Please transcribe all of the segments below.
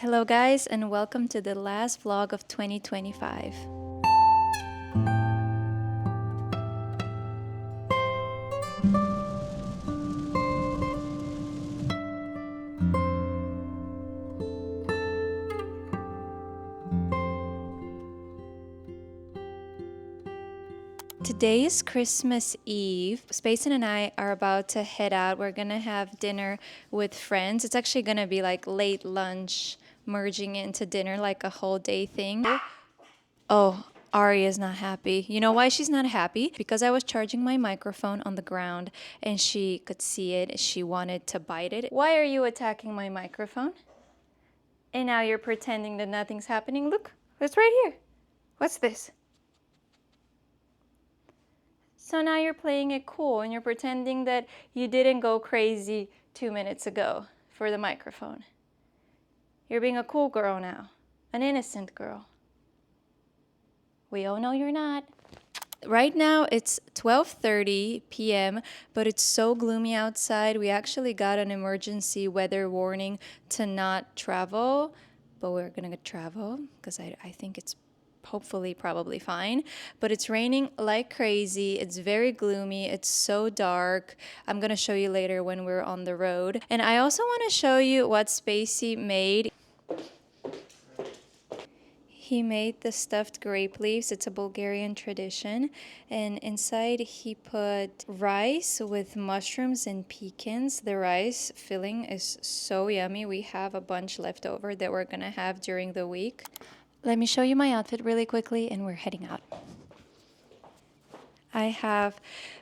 Hello, guys, and welcome to the last vlog of 2025. Today is Christmas Eve. Spacen and I are about to head out. We're gonna have dinner with friends. It's actually gonna be like late lunch merging into dinner, like a whole day thing. Oh, Ari is not happy. You know why she's not happy? Because I was charging my microphone on the ground and she could see it. She wanted to bite it. Why are you attacking my microphone? And now you're pretending that nothing's happening. Look, it's right here. What's this? So now you're playing it cool and you're pretending that you didn't go crazy 2 minutes ago for the microphone. You're being a cool girl now, an innocent girl. We all know you're not. Right now it's 12:30 p.m., but it's so gloomy outside. We actually got an emergency weather warning to not travel, but we're gonna travel because I think it's hopefully probably fine. But it's raining like crazy. It's very gloomy. It's so dark. I'm gonna show you later when we're on the road. And I also want to show you what Spacey made. He made the stuffed grape leaves. It's a Bulgarian tradition. And inside he put rice with mushrooms and pecans. The rice filling is so yummy. We have a bunch left over that we're gonna have during the week. Let me show you my outfit really quickly and we're heading out. I have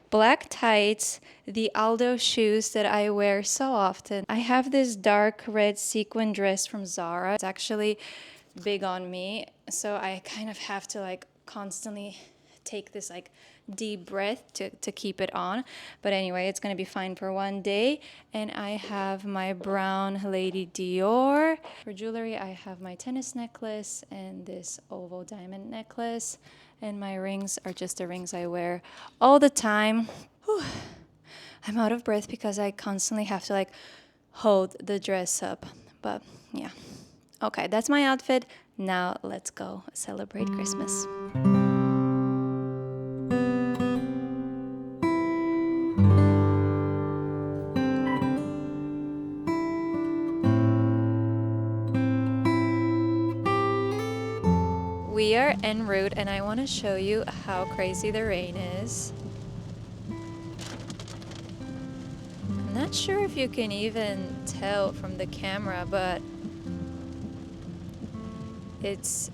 black tights, the Aldo shoes that I wear so often. I have this dark red sequin dress from Zara. It's actually big on me, so I kind of have to like constantly take this like deep breath to keep it on. But anyway, it's gonna be fine for one day. And I have my brown Lady Dior. For jewelry, I have my tennis necklace and this oval diamond necklace. And my rings are just the rings I wear all the time. Whew. I'm out of breath because I constantly have to like hold the dress up. But yeah. Okay, that's my outfit. Now let's go celebrate Christmas. We are en route and I want to show you how crazy the rain is. I'm not sure if you can even tell from the camera, but it's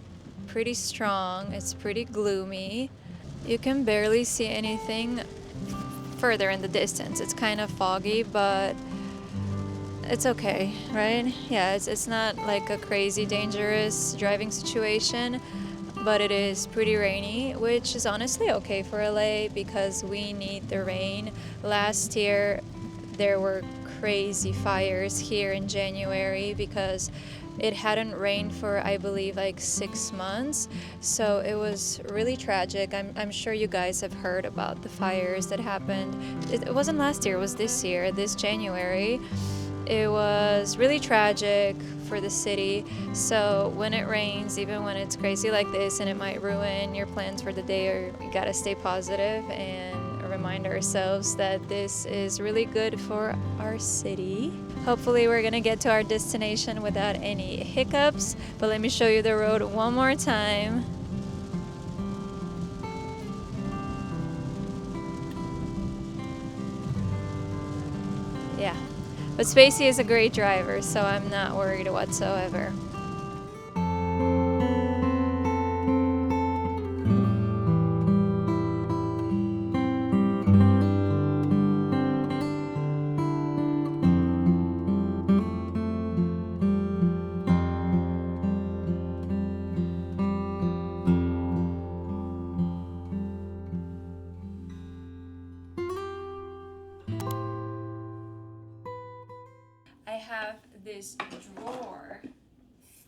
pretty strong. It's pretty gloomy. You can barely see anything further in the distance. It's kind of foggy, but it's okay, right? Yeah, it's not like a crazy dangerous driving situation, but it is pretty rainy, which is honestly okay for LA because we need the rain. Last year there were crazy fires here in January because it hadn't rained for, I believe, like 6 months. So it was really tragic. I'm sure you guys have heard about the fires that happened. It wasn't last year, it was this year, this January. It was really tragic for the city. So when it rains, even when it's crazy like this and it might ruin your plans for the day, or you gotta stay positive and remind ourselves that this is really good for our city. Hopefully we're gonna get to our destination without any hiccups, but let me show you the road one more time. Yeah, but Spacey is a great driver, so I'm not worried whatsoever. I have this drawer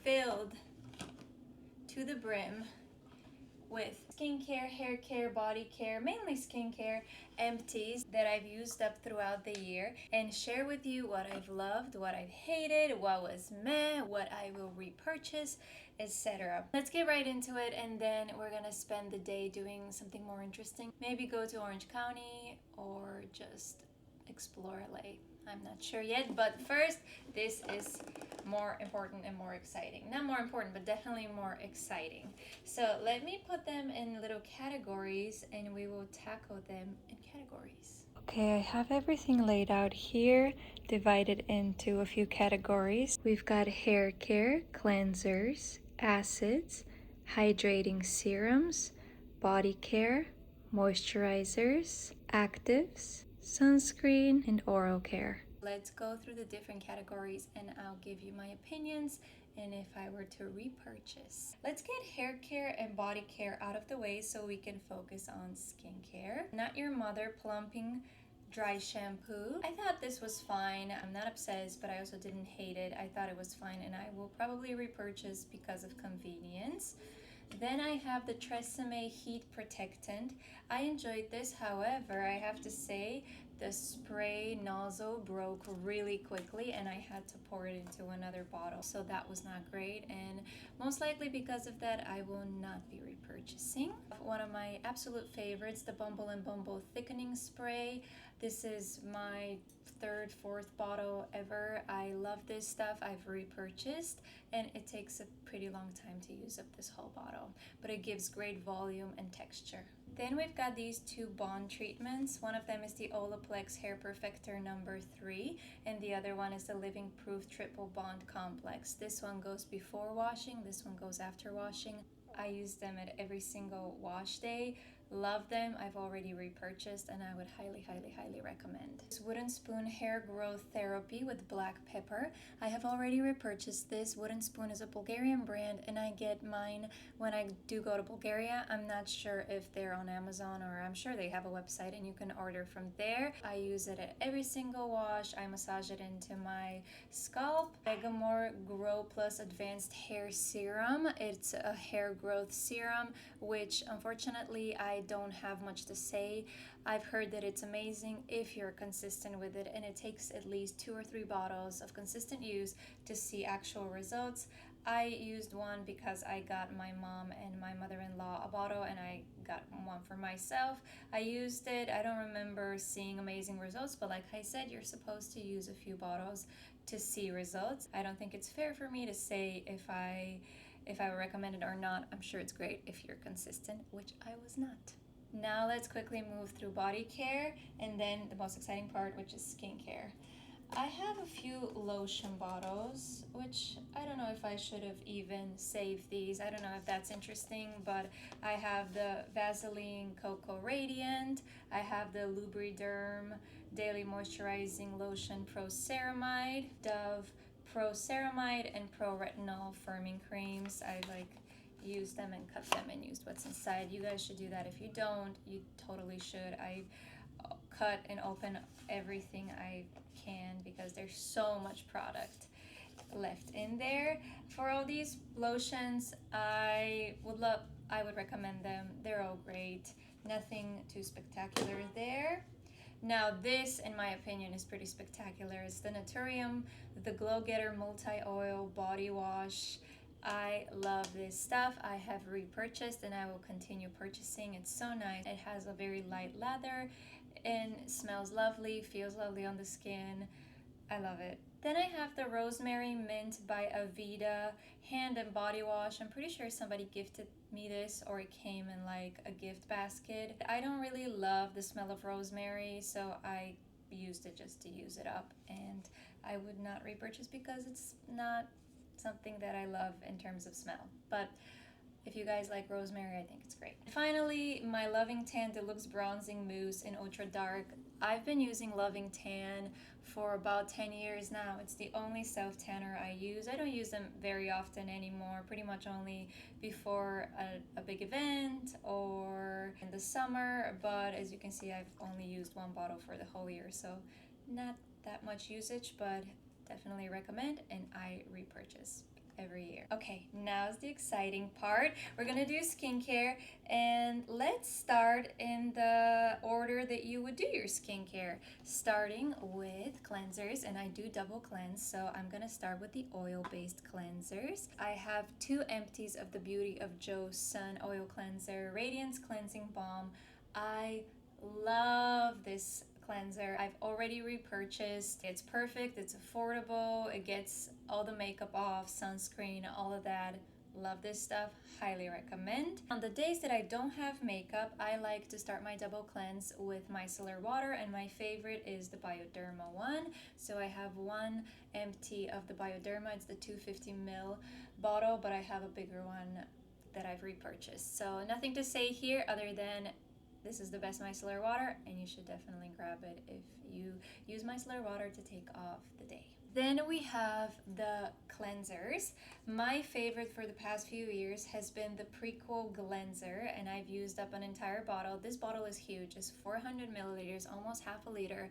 filled to the brim with skincare, hair care, body care, mainly skincare, empties that I've used up throughout the year, and share with you what I've loved, what I've hated, what was meh, what I will repurchase, etc. Let's get right into it, and then we're gonna spend the day doing something more interesting. Maybe go to Orange County or just explore LA. I'm not sure yet, but first, this is more important and more exciting. Not more important, but definitely more exciting. So let me put them in little categories and we will tackle them in categories. Okay, I have everything laid out here, divided into a few categories. We've got hair care, cleansers, acids, hydrating serums, body care, moisturizers, actives, sunscreen, and oral care. Let's go through the different categories and I'll give you my opinions and if I were to repurchase. Let's get hair care and body care out of the way so we can focus on skincare. Not Your Mother Plumping Dry Shampoo. I thought this was fine. I'm not obsessed, but I also didn't hate it. I thought it was fine and I will probably repurchase because of convenience. Then I have the Tresemme Heat Protectant. I enjoyed this, however, I have to say the spray nozzle broke really quickly and I had to pour it into another bottle. So that was not great, and most likely because of that, I will not be repurchasing. One of my absolute favorites, the Bumble and Bumble Thickening Spray. This is my third, fourth bottle ever. I love this stuff. I've repurchased and it takes a pretty long time to use up this whole bottle, but it gives great volume and texture. Then we've got these two bond treatments. One of them is the Olaplex Hair Perfector number 3 and the other one is the Living Proof Triple Bond Complex. This one goes before washing, this one goes after washing. I use them at every single wash day. Love them. I've already repurchased and I would highly recommend. This Wooden Spoon Hair Growth Therapy with black pepper. I have already repurchased this. Wooden Spoon is a Bulgarian brand and I get mine when I do go to Bulgaria. I'm not sure if they're on Amazon or I'm sure they have a website and you can order from there. I use it at every single wash. I massage it into my scalp. Vegamore Grow Plus Advanced Hair Serum. It's a hair growth serum, which unfortunately I don't have much to say. I've heard that it's amazing if you're consistent with it, and it takes at least 2 or 3 bottles of consistent use to see actual results. I used one because I got my mom and my mother-in-law a bottle and I got one for myself. I used it. I don't remember seeing amazing results, but like I said, you're supposed to use a few bottles to see results. I don't think it's fair for me to say if I would recommend it or not. I'm sure it's great if you're consistent, which I was not. Now let's quickly move through body care and then the most exciting part, which is skincare. I have a few lotion bottles, which I don't know if I should have even saved these. I don't know if that's interesting, but I have the Vaseline Cocoa Radiant. I have the Lubriderm Daily Moisturizing Lotion Pro Ceramide, Dove Pro Ceramide, and Pro Retinol Firming Creams. I used them and cut them and used what's inside. You guys should do that. If you don't, you totally should. I cut and open everything I can because there's so much product left in there. For all these lotions, I would recommend them. They're all great. Nothing too spectacular there. Now this, in my opinion, is pretty spectacular. It's the Naturium, the Glow Getter Multi-Oil Body Wash. I love this stuff. I have repurchased and I will continue purchasing. It's so nice. It has a very light lather and smells lovely, feels lovely on the skin. I love it. Then I have the Rosemary Mint by Aveda hand and body wash. I'm pretty sure somebody gifted me this or it came in like a gift basket. I don't really love the smell of rosemary, so I used it just to use it up, and I would not repurchase because it's not something that I love in terms of smell. But if you guys like rosemary, I think it's great. Finally, my Loving Tan Deluxe Bronzing Mousse in Ultra Dark. I've been using Loving Tan for about 10 years now. It's the only self-tanner I use. I don't use them very often anymore, pretty much only before a big event or in the summer. But as you can see, I've only used one bottle for the whole year, so not that much usage, but definitely recommend, and I repurchase every year. Okay, now's the exciting part. We're gonna do skincare, and let's start in the order that you would do your skincare, starting with cleansers. And I do double cleanse, so I'm gonna start with the oil-based cleansers. I have two empties of the Beauty of Joe Sun Oil Cleanser Radiance Cleansing Balm. I love this cleanser. I've already repurchased. It's perfect, it's affordable, it gets all the makeup off, sunscreen, all of that. Love this stuff, highly recommend. On the days that I don't have makeup, I like to start my double cleanse with micellar water, and my favorite is the Bioderma one. So I have one empty of the Bioderma, it's the 250 ml bottle, but I have a bigger one that I've repurchased. So nothing to say here other than this is the best micellar water, and you should definitely grab it if you use micellar water to take off the day. Then we have the cleansers. My favorite for the past few years has been the Prequel Cleanser, and I've used up an entire bottle. This bottle is huge, it's 400 milliliters, almost half a liter.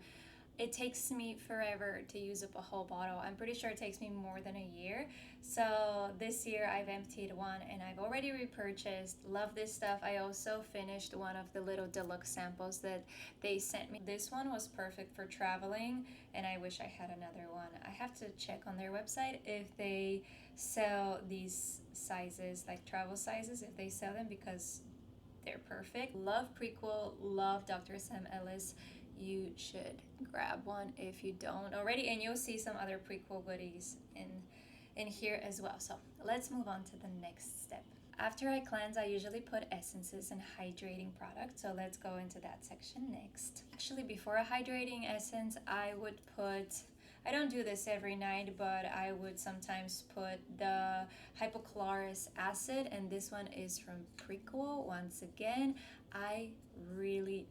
It takes me forever to use up a whole bottle. I'm pretty sure it takes me more than a year. So this year I've emptied one and I've already repurchased. Love this stuff. I also finished one of the little deluxe samples that they sent me. This one was perfect for traveling, and I wish I had another one. I have to check on their website if they sell these sizes, like travel sizes, if they sell them, because they're perfect. Love Prequel, love Dr. Sam Ellis. You should grab one if you don't already, and you'll see some other Prequel goodies in here as well. So let's move on to the next step. After I cleanse, I usually put essences and hydrating products, so let's go into that section next. Actually, before a hydrating essence, I would put, I don't do this every night, but I would sometimes put the hypochlorous acid, and this one is from Prequel. Once again, I really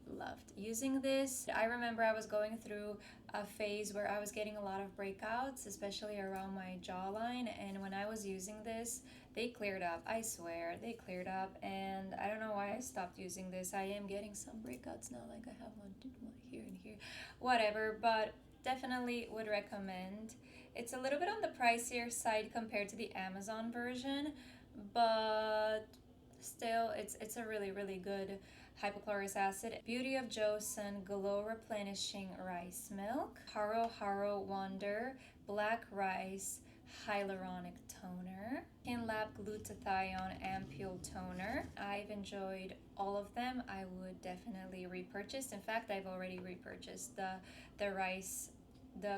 loved using this. I remember I was going through a phase where I was getting a lot of breakouts, especially around my jawline, and when I was using this, they cleared up. I swear, they cleared up, and I don't know why I stopped using this. I am getting some breakouts now, like I have one here and here, whatever, but definitely would recommend. It's a little bit on the pricier side compared to the Amazon version, but still it's a really good hypochlorous acid. Beauty of Joe Sun Glow Replenishing Rice Milk, Haro Wonder Black Rice Hyaluronic Toner, Skin Lab Glutathione Ampule Toner. I've enjoyed all of them. I would definitely repurchase. In fact, I've already repurchased the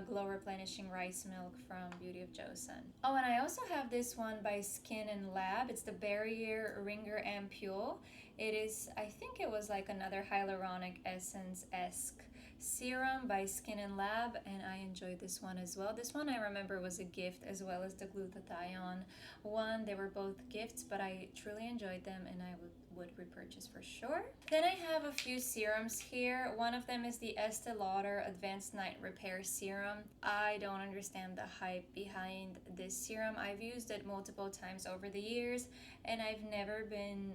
glow replenishing rice milk from Beauty of Joe Sun. Oh, and I also have this one by Skin and Lab. It's the Barrier Ringer Ampule. It is, I think it was like another hyaluronic essence-esque serum by Skin and Lab, and I enjoyed this one as well. This one I remember was a gift, as well as the glutathione one. They were both gifts, but I truly enjoyed them, and I would repurchase for sure. Then I have a few serums here. One of them is the Estee Lauder Advanced Night Repair Serum. I don't understand the hype behind this serum. I've used it multiple times over the years, and I've never been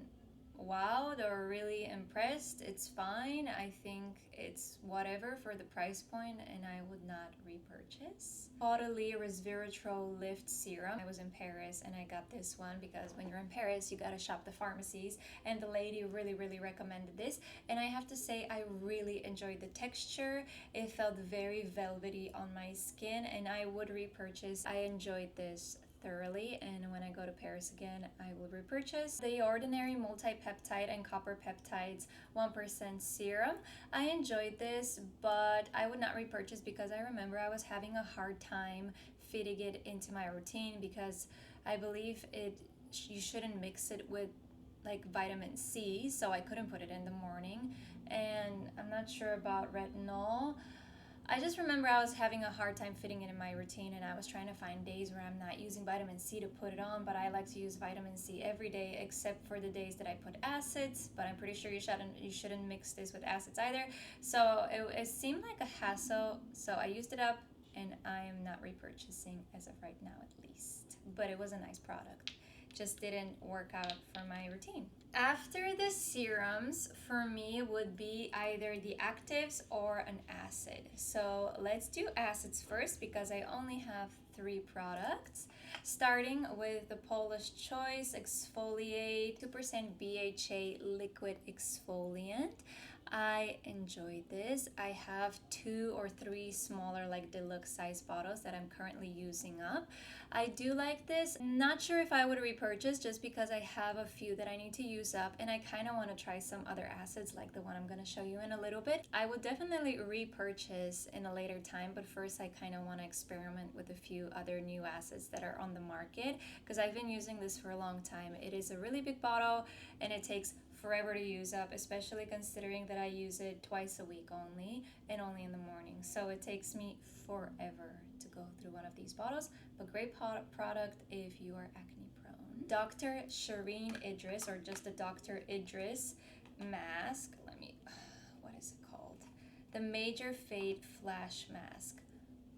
wowed or really impressed. It's fine. I think it's whatever for the price point, and I would not repurchase. Caudalie Resveratrol Lift Serum. I was in Paris and I got this one because when you're in Paris you gotta shop the pharmacies, and the lady really recommended this, and I have to say I really enjoyed the texture. It felt very velvety on my skin, and I would repurchase. I enjoyed this thoroughly, and when I go to Paris again I will repurchase. The Ordinary Multi-Peptide and Copper Peptides 1% Serum. I enjoyed this, but I would not repurchase because I remember I was having a hard time fitting it into my routine, because I believe you shouldn't mix it with like vitamin C, so I couldn't put it in the morning, and I'm not sure about retinol. I just remember I was having a hard time fitting it in my routine, and I was trying to find days where I'm not using vitamin C to put it on, but I like to use vitamin C every day except for the days that I put acids, but I'm pretty sure you shouldn't mix this with acids either. So it seemed like a hassle, so I used it up, and I am not repurchasing as of right now at least. But it was a nice product. Just didn't work out for my routine. After the serums, for me would be either the actives or an acid. So let's do acids first because I only have 3 products. Starting with the Polish Choice Exfoliate 2% BHA liquid exfoliant. I enjoyed this. I have 2 or 3 smaller, like deluxe size bottles that I'm currently using up. I do like this. Not sure if I would repurchase just because I have a few that I need to use up, and I kind of want to try some other acids like the one I'm going to show you in a little bit. I would definitely repurchase in a later time, but first I kind of want to experiment with a few other new acids that are on the market because I've been using this for a long time. It is a really big bottle and it takes forever to use up, especially considering that I use it twice a week only and only in the morning. So it takes me forever to go through one of these bottles, but great product if you are acne prone. Dr. Shireen Idris, or just the Dr. Idris mask. What is it called? The Major Fade Flash Mask.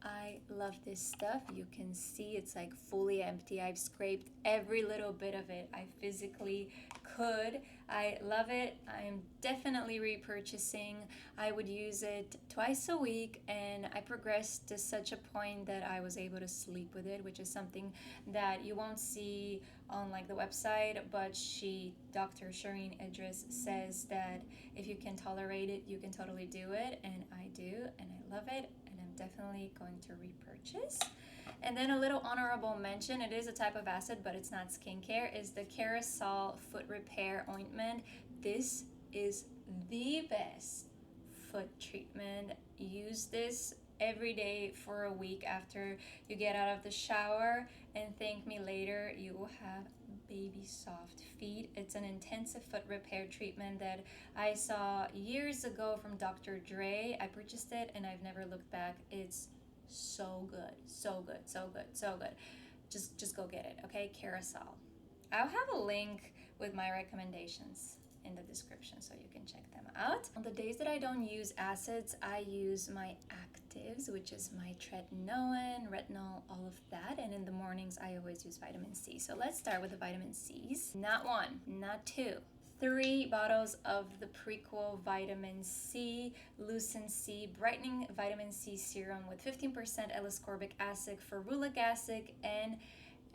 I love this stuff. You can see it's like fully empty. I've scraped every little bit of it I physically could. I love it. I'm definitely repurchasing. I would use it twice a week, and I progressed to such a point that I was able to sleep with it, which is something that you won't see on like the website, but Dr. Shireen Idris, says that if you can tolerate it, you can totally do it, and I do, and I love it, and I'm definitely going to repurchase. And then a little honorable mention, it is a type of acid, but it's not skincare, is the Carousel Foot Repair Ointment. This is the best foot treatment. Use this every day for a week after you get out of the shower, and thank me later. You will have baby soft feet. It's an intensive foot repair treatment that I saw years ago from Dr. Dre. I purchased it and I've never looked back. It's so good, so good, so good, so good. Just go get it, okay? Carousel. I'll have a link with my recommendations in the description so you can check them out. On the days that I don't use acids, I use my actives, which is my tretinoin, retinol, all of that. And in the mornings, I always use vitamin C. So let's start with the vitamin C's. Not 1, not 2. 3 bottles of the Prequel Vitamin C, Lucin C, Brightening Vitamin C Serum with 15% L-ascorbic acid, ferulic acid, and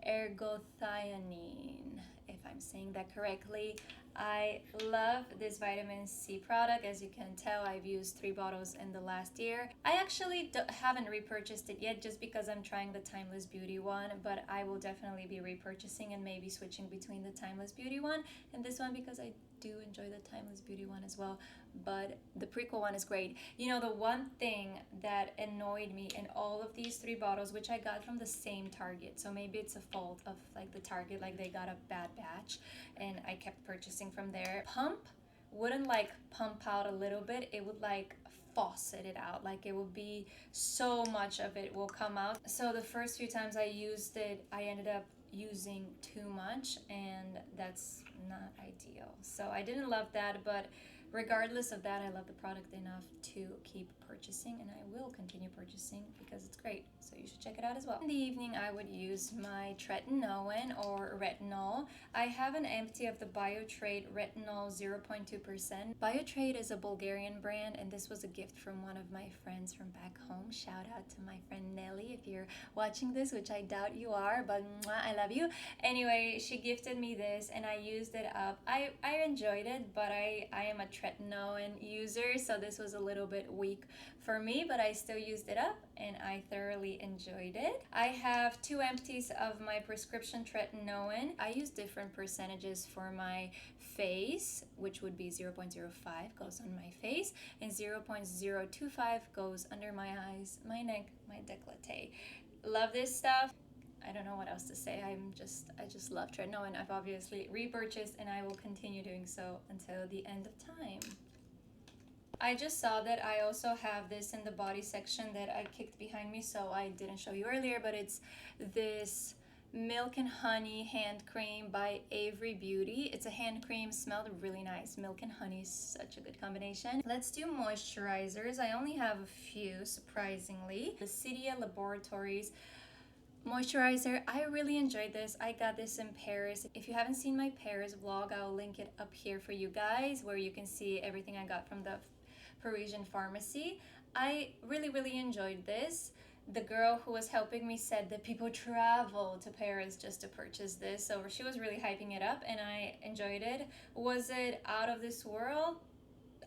ergothioneine, if I'm saying that correctly. I love this vitamin C product. As you can tell, I've used 3 bottles in the last year. I actually haven't repurchased it yet just because I'm trying the Timeless Beauty one, but I will definitely be repurchasing and maybe switching between the Timeless Beauty one and this one because I do enjoy the Timeless Beauty one as well, but the Prequel one is great. You know, the one thing that annoyed me in all of these 3 bottles, which I got from the same Target, so maybe it's a fault of like the Target, like they got a bad batch and I kept purchasing from there. Pump wouldn't like pump out a little bit, it would like faucet it out, like it would be so much of it will come out. So the first few times I used it, I ended up using too much, and that's not ideal. So I didn't love that, but regardless of that, I love the product enough to keep purchasing, and I will continue purchasing because it's great. So you should check it out as well. In the evening, I would use my tretinoin or retinol. I have an empty of the Biotrade Retinol 0.2%. Biotrade is a Bulgarian brand, and this was a gift from one of my friends from back home. Shout out to my friend Nelly if you're watching this, which I doubt you are, but I love you. Anyway, she gifted me this and I used it up. I enjoyed it, but I am a tretinoin user, so this was a little bit weak for me, but I still used it up and I thoroughly enjoyed it. I have 2 empties of my prescription tretinoin. I use different percentages for my face, which would be 0.05 goes on my face and 0.025 goes under my eyes, my neck, my décolleté. Love this stuff. I don't know what else to say. I just love tretinoin. I've obviously repurchased and I will continue doing so until the end of time. I just saw that I also have this in the body section that I kicked behind me, so I didn't show you earlier, but it's this Milk and Honey hand cream by Avery Beauty. It's a hand cream, smelled really nice. Milk and honey is such a good combination. Let's do moisturizers. I only have a few, surprisingly. The Cydia Laboratories moisturizer. I really enjoyed this. I got this in Paris. If you haven't seen my Paris vlog, I'll link it up here for you guys where you can see everything I got from the Parisian pharmacy. I really enjoyed this. The girl who was helping me said that people travel to Paris just to purchase this, so she was really hyping it up and I enjoyed it. Was it out of this world?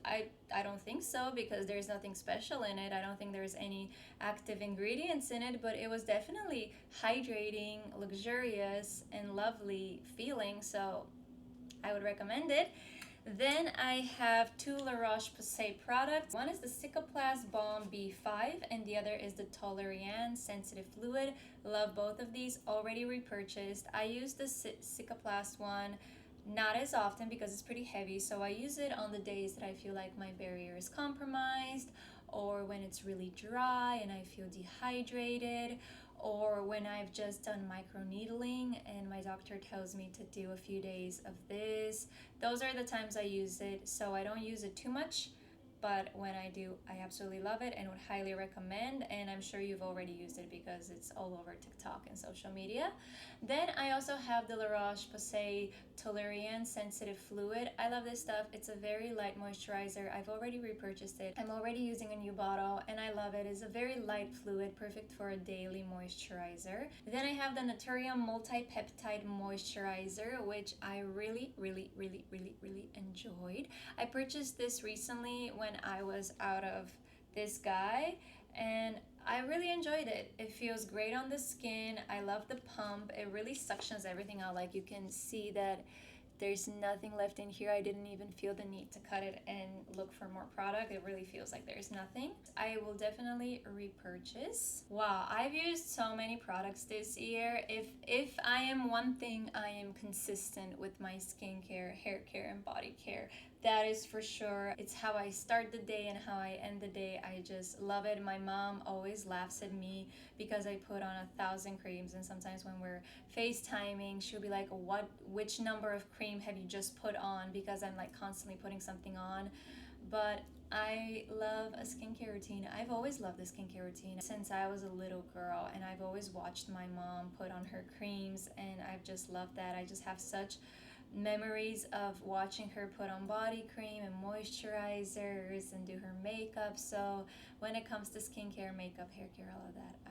I don't think so, because there's nothing special in it. I don't think there's any active ingredients in it, but it was definitely hydrating, luxurious, and lovely feeling, so I would recommend it. Then I have two La Roche-Posay products. One is the Cicaplast Balm B5 and the other is the Toleriane Sensitive Fluid. Love both of these, already repurchased. I use the Cicaplast one not as often because it's pretty heavy, so I use it on the days that I feel like my barrier is compromised, or when it's really dry and I feel dehydrated, or when I've just done microneedling and my doctor tells me to do a few days of this. Those are the times I use it, so I don't use it too much, but when I do, I absolutely love it and would highly recommend, and I'm sure you've already used it because it's all over TikTok and social media. Then I also have the La Roche-Posay Toleriane Sensitive Fluid. I love this stuff. It's a very light moisturizer. I've already repurchased it. I'm already using a new bottle and I love it. It's a very light fluid, perfect for a daily moisturizer. Then I have the Naturium Multi-Peptide Moisturizer, which I really enjoyed. I purchased this recently when I was out of this guy and I really enjoyed it. It feels great on the skin. I love the pump. It really suctions everything out. Like, you can see that there's nothing left in here. I didn't even feel the need to cut it and look for more product. It really feels like there's nothing. I will definitely repurchase. Wow, I've used so many products this year. If I am one thing, I am consistent with my skincare, hair care, and body care. That is for sure. It's how I start the day and how I end the day. I just love it. My mom always laughs at me because I put on 1,000 creams, and sometimes when we're FaceTiming, she'll be like, which number of cream have you just put on? Because I'm like constantly putting something on. But I love a skincare routine. I've always loved the skincare routine since I was a little girl, and I've always watched my mom put on her creams, and I've just loved that. I just have such memories of watching her put on body cream and moisturizers and do her makeup. So when it comes to skincare, makeup, hair care, all of that, I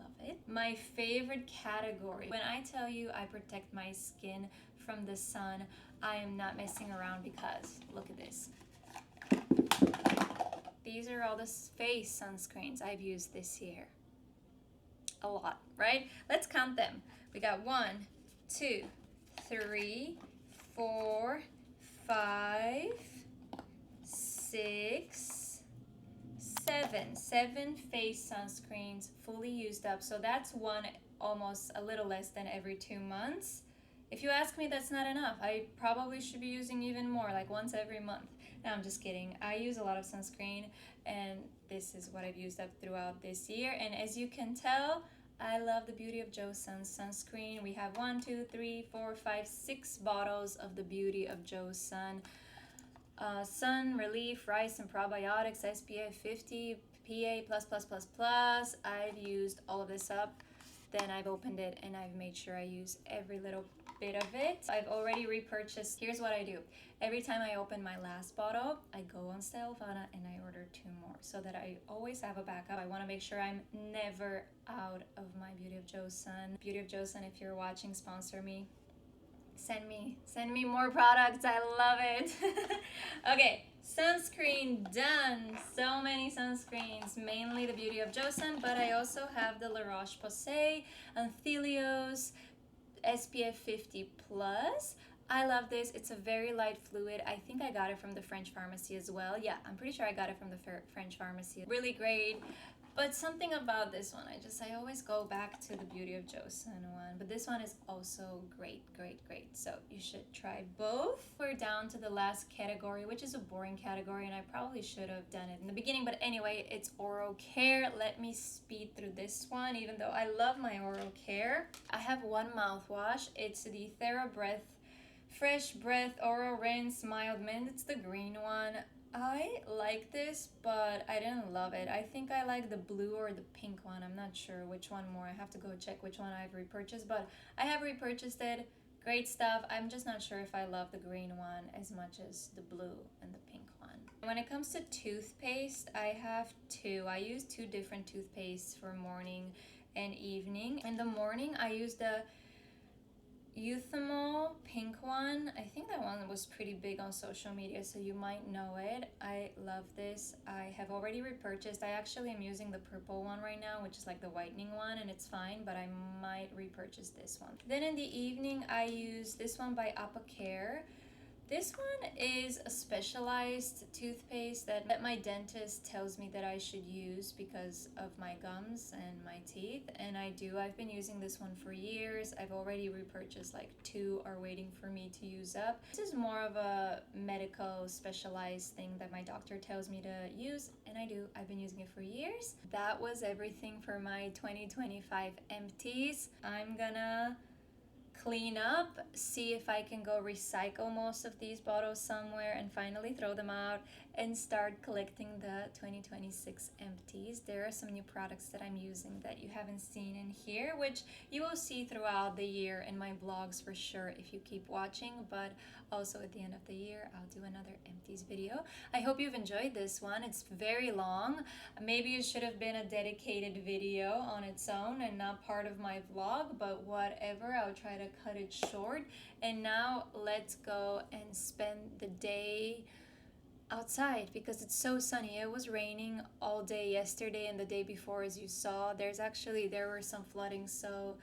love it. My favorite category, when I tell you I protect my skin from the sun, I am not messing around, because look at this. These are all the face sunscreens I've used this year. A lot, right? Let's count them. We got 1, 2, 3, 4, 5, 6, 7 face sunscreens fully used up. So that's one almost a little less than every 2 months. If you ask me, that's not enough. I probably should be using even more, like once every month. No, I'm just kidding. I use a lot of sunscreen, and this is what I've used up throughout this year. And as you can tell, I love the Beauty of Joe Sun sunscreen. We have 1, 2, 3, 4, 5, 6 bottles of the Beauty of Joe Sun. Sun Relief, Rice and Probiotics, SPF 50, PA++++. I've used all of this up. Then I've opened it and I've made sure I use every little bit of it. I've already repurchased. Here's what I do. Every time I open my last bottle, I go on Stylevana and I order 2 more so that I always have a backup. I want to make sure I'm never out of my Beauty of Joe Sun. Beauty of Joe Sun, if you're watching, sponsor me. Send me more products. I love it. Okay, sunscreen done. So many sunscreens, mainly the Beauty of Joe Sun, but I also have the La Roche-Posay Anthelios SPF 50 plus. I love this. It's a very light fluid. I think I got it from the French pharmacy as well. Yeah, I'm pretty sure I got it from the French pharmacy. Really great. But something about this one, I always go back to the Beauty of Joe Sun one. But this one is also great. So you should try both. We're down to the last category, which is a boring category, and I probably should have done it in the beginning. But anyway, it's oral care. Let me speed through this one, even though I love my oral care. I have one mouthwash. It's the TheraBreath Fresh Breath Oral Rinse Mild Mint. It's the green one. I like this, but I didn't love it. I think I like the blue or the pink one. I'm not sure which one more. I have to go check which one I've repurchased, but I have repurchased it. Great stuff. I'm just not sure if I love the green one as much as the blue and the pink one. When it comes to toothpaste, I have two. I use two different toothpastes for morning and evening. In the morning, I use the Euthymal pink one. I think that one was pretty big on social media, so you might know it. I love this. I have already repurchased. I actually am using the purple one right now, which is like the whitening one, and it's fine, but I might repurchase this one. Then in the evening, I use this one by Apocare. This one is a specialized toothpaste that my dentist tells me that I should use because of my gums and my teeth, and I do. I've been using this one for years. I've already repurchased like two are waiting for me to use up. This is more of a medical specialized thing that my doctor tells me to use, and I do. I've been using it for years. That was everything for my 2025 empties. I'm gonna clean up, see if I can go recycle most of these bottles somewhere and finally throw them out and start collecting the 2026 empties. There are some new products that I'm using that you haven't seen in here, which you will see throughout the year in my vlogs for sure if you keep watching, but also at the end of the year I'll do another empties video. I hope you've enjoyed this one. It's very long. Maybe it should have been a dedicated video on its own and not part of my vlog, but whatever, I'll try to cut it short. And now let's go and spend the day outside because it's so sunny. It was raining all day yesterday and the day before, as you saw. There were some flooding, so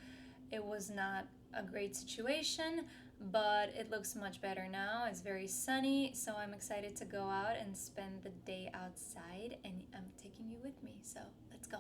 it was not a great situation, but it looks much better now. It's very sunny, so I'm excited to go out and spend the day outside, and I'm taking you with me, so let's go.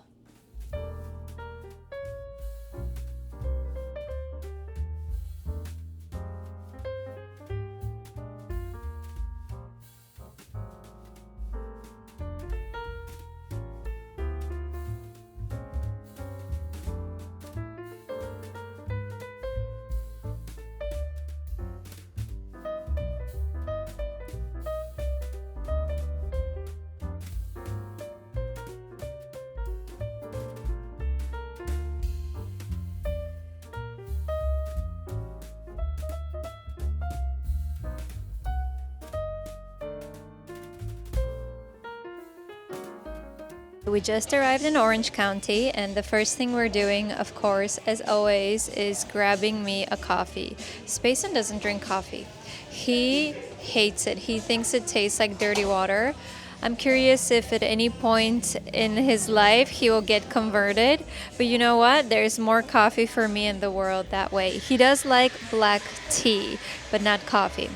We just arrived in Orange County, and the first thing we're doing, of course, as always, is grabbing me a coffee. Spacen doesn't drink coffee. He hates it. He thinks it tastes like dirty water. I'm curious if at any point in his life he will get converted. But you know what? There's more coffee for me in the world that way. He does like black tea, but not coffee.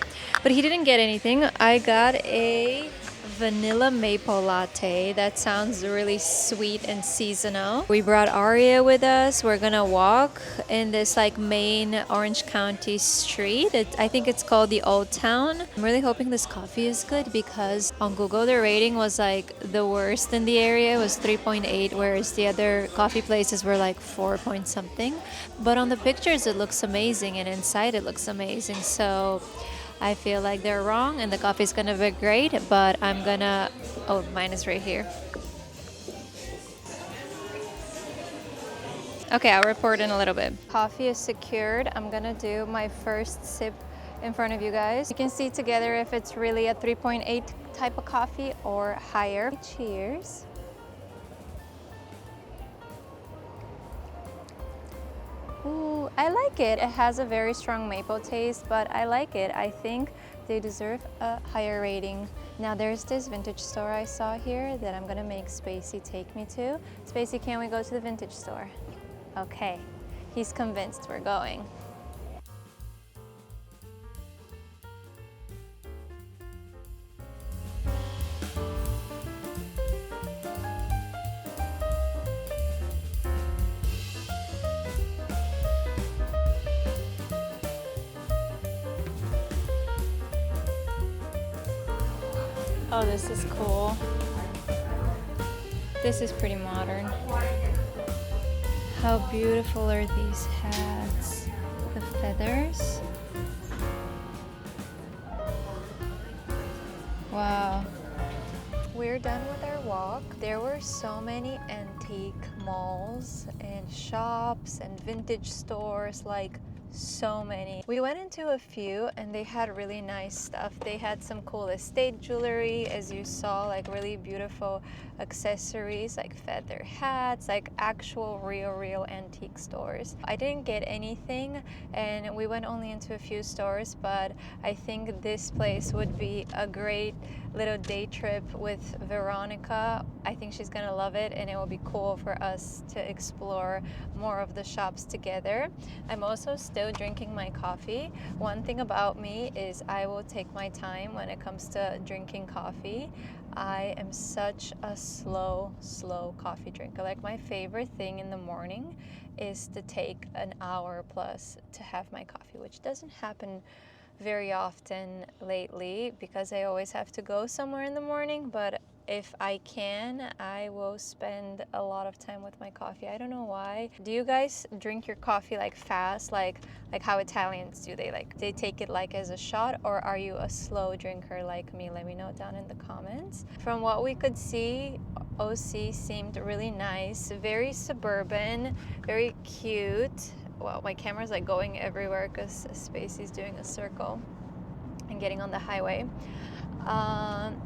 But he didn't get anything. I got a vanilla maple latte. That sounds really sweet and seasonal. We brought Aria with us. We're gonna walk in this like main Orange County street. I think it's called the Old Town. I'm really hoping this coffee is good because on Google the rating was like the worst in the area. It was 3.8, whereas the other coffee places were like 4 point something. But on the pictures it looks amazing, and inside it looks amazing. So I feel like they're wrong and the coffee's gonna be great, but I'm gonna, oh, mine is right here. Okay, I'll report in a little bit. Coffee is secured. I'm gonna do my first sip in front of you guys. You can see together if it's really a 3.8 type of coffee or higher. Cheers. Ooh, I like it. It has a very strong maple taste, but I like it. I think they deserve a higher rating. Now there's this vintage store I saw here that I'm gonna make Spacey take me to. Spacey, can we go to the vintage store? Okay, he's convinced we're going. Oh, this is cool. This is pretty modern. How beautiful are these hats? The feathers. Wow. We're done with our walk. There were so many antique malls and shops and vintage stores, like so many. We went into a few and they had really nice stuff. They had some cool estate jewelry, as you saw, like really beautiful accessories, like feather hats, like actual real antique stores. I didn't get anything and we went only into a few stores, but I think this place would be a great little day trip with Veronica. I think she's gonna love it and it will be cool for us to explore more of the shops together. I'm also still drinking my coffee. One thing about me is I will take my time when it comes to drinking coffee. I am such a slow coffee drinker. Like my favorite thing in the morning is to take an hour plus to have my coffee, which doesn't happen very often lately because I always have to go somewhere in the morning, but if I can, I will spend a lot of time with my coffee. I don't know why. Do you guys drink your coffee like fast, like how Italians do? They take it like as a shot, or are you a slow drinker like me? Let me know down in the comments. From what we could see, OC seemed really nice, very suburban, very cute. Well, my camera's like going everywhere because Spacey's doing a circle and getting on the highway.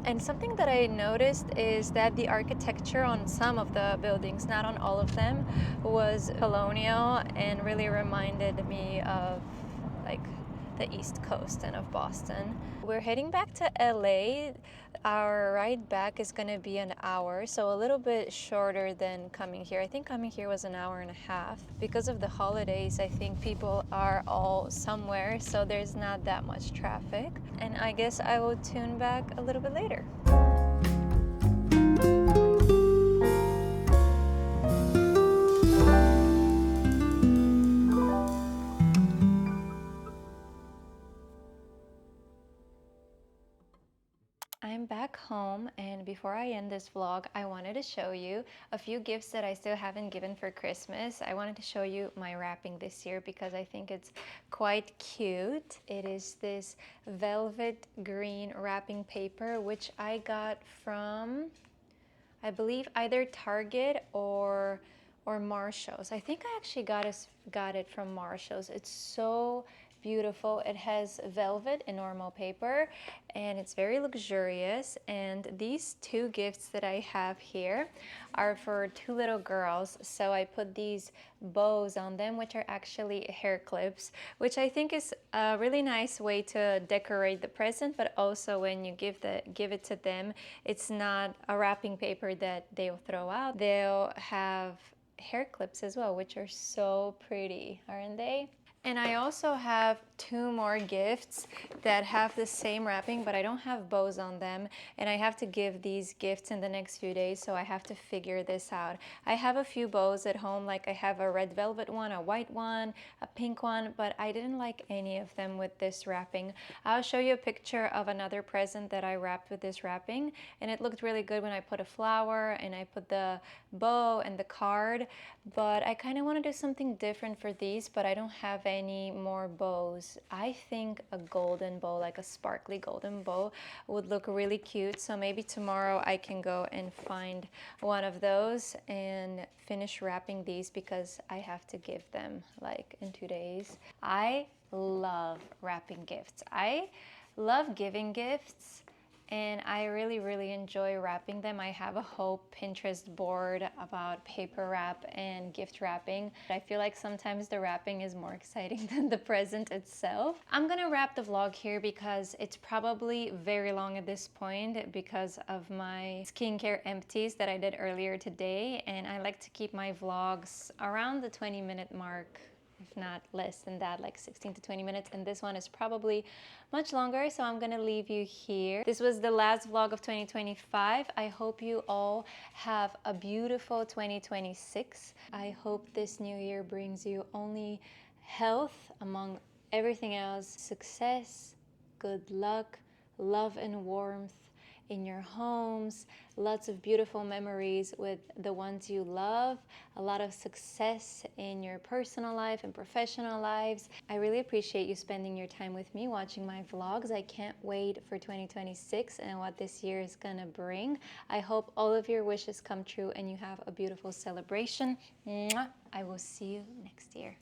And something that I noticed is that the architecture on some of the buildings, not on all of them, was colonial and really reminded me of like the East Coast and of Boston. We're heading back to LA. Our ride back is going to be an hour, so a little bit shorter than coming here. I think coming here was an hour and a half. Because of the holidays, I think people are all somewhere, so there's not that much traffic. And I guess I will tune back a little bit later. I'm back home, and before I end this vlog, I wanted to show you a few gifts that I still haven't given for Christmas. I wanted to show you my wrapping this year because I think it's quite cute. It is this velvet green wrapping paper, which I got from, I believe, either Target or Marshall's. I think I actually got it from Marshall's. It's so beautiful. It has velvet and normal paper, and it's very luxurious. And these two gifts that I have here are for two little girls. So I put these bows on them, which are actually hair clips, which I think is a really nice way to decorate the present, but also when you give it to them, it's not a wrapping paper that they'll throw out. They'll have hair clips as well, which are so pretty, aren't they? And I also have two more gifts that have the same wrapping, but I don't have bows on them. And I have to give these gifts in the next few days, so I have to figure this out. I have a few bows at home, like I have a red velvet one, a white one, a pink one, but I didn't like any of them with this wrapping. I'll show you a picture of another present that I wrapped with this wrapping, and it looked really good when I put a flower and I put the bow and the card, but I kind of want to do something different for these, but I don't have any more bows. I think a golden bow, like a sparkly golden bow, would look really cute. So maybe tomorrow I can go and find one of those and finish wrapping these because I have to give them like in 2 days. I love wrapping gifts. I love giving gifts, and I really enjoy wrapping them. I have a whole Pinterest board about paper wrap and gift wrapping. I feel like sometimes the wrapping is more exciting than the present itself. I'm gonna wrap the vlog here because it's probably very long at this point because of my skincare empties that I did earlier today, and I like to keep my vlogs around the 20-minute mark, if not less than that, like 16 to 20 minutes. And this one is probably much longer, so I'm gonna leave you here. This was the last vlog of 2025. I hope you all have a beautiful 2026. I hope this new year brings you only health among everything else, success, good luck, love and warmth in your homes, lots of beautiful memories with the ones you love, a lot of success in your personal life and professional lives. I really appreciate you spending your time with me watching my vlogs. I can't wait for 2026 and what this year is gonna bring. I hope all of your wishes come true and you have a beautiful celebration. Mwah. I will see you next year.